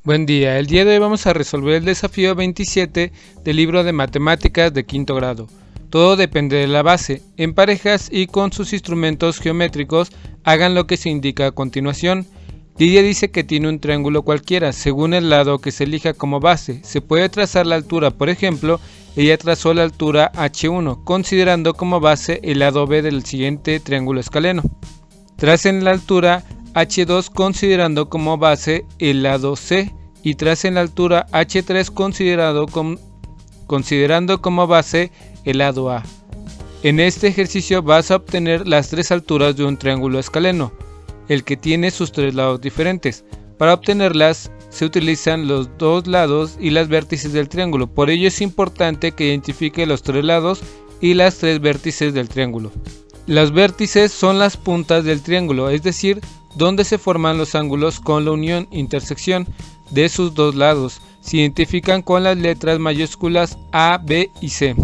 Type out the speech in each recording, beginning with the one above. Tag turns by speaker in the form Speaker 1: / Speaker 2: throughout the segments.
Speaker 1: Buen día, el día de hoy vamos a resolver el desafío 27 del libro de matemáticas de quinto grado. Todo depende de la base. En parejas y con sus instrumentos geométricos hagan lo que se indica a continuación. Lidia dice que tiene un triángulo cualquiera, según el lado que se elija como base. Se puede trazar la altura, por ejemplo, ella trazó la altura H1, considerando como base el lado B del siguiente triángulo escaleno. Tracen la altura H2 considerando como base el lado C y tracen la altura H3 considerando como base el lado A. En este ejercicio vas a obtener las tres alturas de un triángulo escaleno, el que tiene sus tres lados diferentes. Para obtenerlas se utilizan los dos lados y las vértices del triángulo, por ello es importante que identifique los tres lados y las tres vértices del triángulo. Los vértices son las puntas del triángulo, es decir, donde se forman los ángulos con la unión intersección de sus dos lados. Se identifican con las letras mayúsculas A, B y C.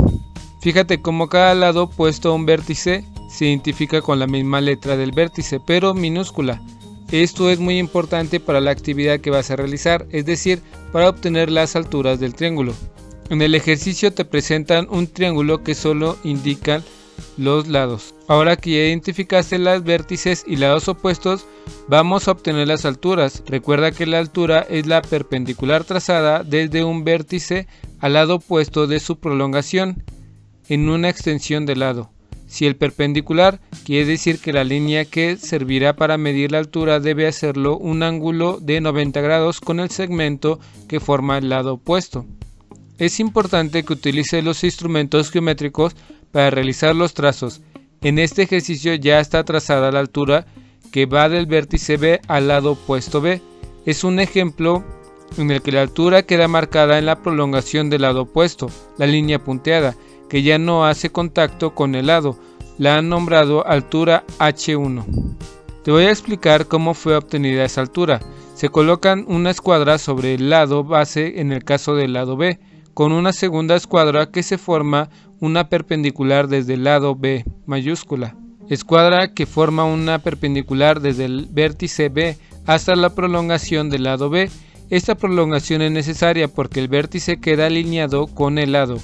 Speaker 1: Fíjate cómo cada lado opuesto a un vértice se identifica con la misma letra del vértice, pero minúscula. Esto es muy importante para la actividad que vas a realizar, es decir, para obtener las alturas del triángulo. En el ejercicio te presentan un triángulo que solo indican los lados. Ahora que ya identificaste las vértices y lados opuestos, vamos a obtener las alturas. Recuerda que la altura es la perpendicular trazada desde un vértice al lado opuesto de su prolongación en una extensión de lado. Si el perpendicular quiere decir que la línea que servirá para medir la altura debe hacerlo un ángulo de 90 grados con el segmento que forma el lado opuesto. Es importante que utilices los instrumentos geométricos para realizar los trazos. En este ejercicio ya está trazada la altura que va del vértice B al lado opuesto B. Es un ejemplo en el que la altura queda marcada en la prolongación del lado opuesto, la línea punteada, que ya no hace contacto con el lado. La han nombrado altura H1. Te voy a explicar cómo fue obtenida esa altura. Se colocan una escuadra sobre el lado base en el caso del lado B, con una segunda escuadra que se forma una perpendicular desde el lado B mayúscula. Escuadra que forma una perpendicular desde el vértice B hasta la prolongación del lado B. Esta prolongación es necesaria porque el vértice queda alineado con el lado.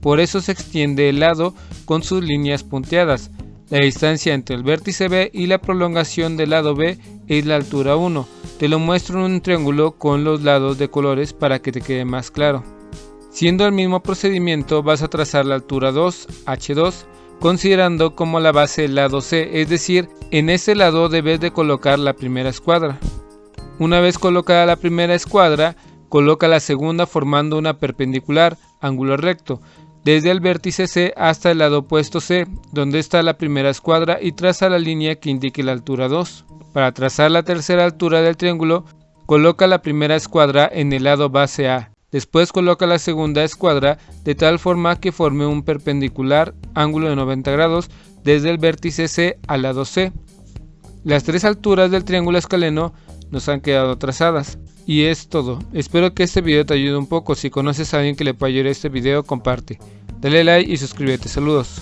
Speaker 1: Por eso se extiende el lado con sus líneas punteadas. La distancia entre el vértice B y la prolongación del lado B es la altura 1. Te lo muestro en un triángulo con los lados de colores para que te quede más claro. Siendo el mismo procedimiento, vas a trazar la altura 2, H2, considerando como la base el lado C, es decir, en ese lado debes de colocar la primera escuadra. Una vez colocada la primera escuadra, coloca la segunda formando una perpendicular, ángulo recto, desde el vértice C hasta el lado opuesto C, donde está la primera escuadra, y traza la línea que indique la altura 2. Para trazar la tercera altura del triángulo, coloca la primera escuadra en el lado base A. Después coloca la segunda escuadra de tal forma que forme un perpendicular ángulo de 90 grados desde el vértice C al lado C. Las tres alturas del triángulo escaleno nos han quedado trazadas. Y es todo. Espero que este video te ayude un poco. Si conoces a alguien que le pueda ayudar este video, comparte. Dale like y suscríbete. Saludos.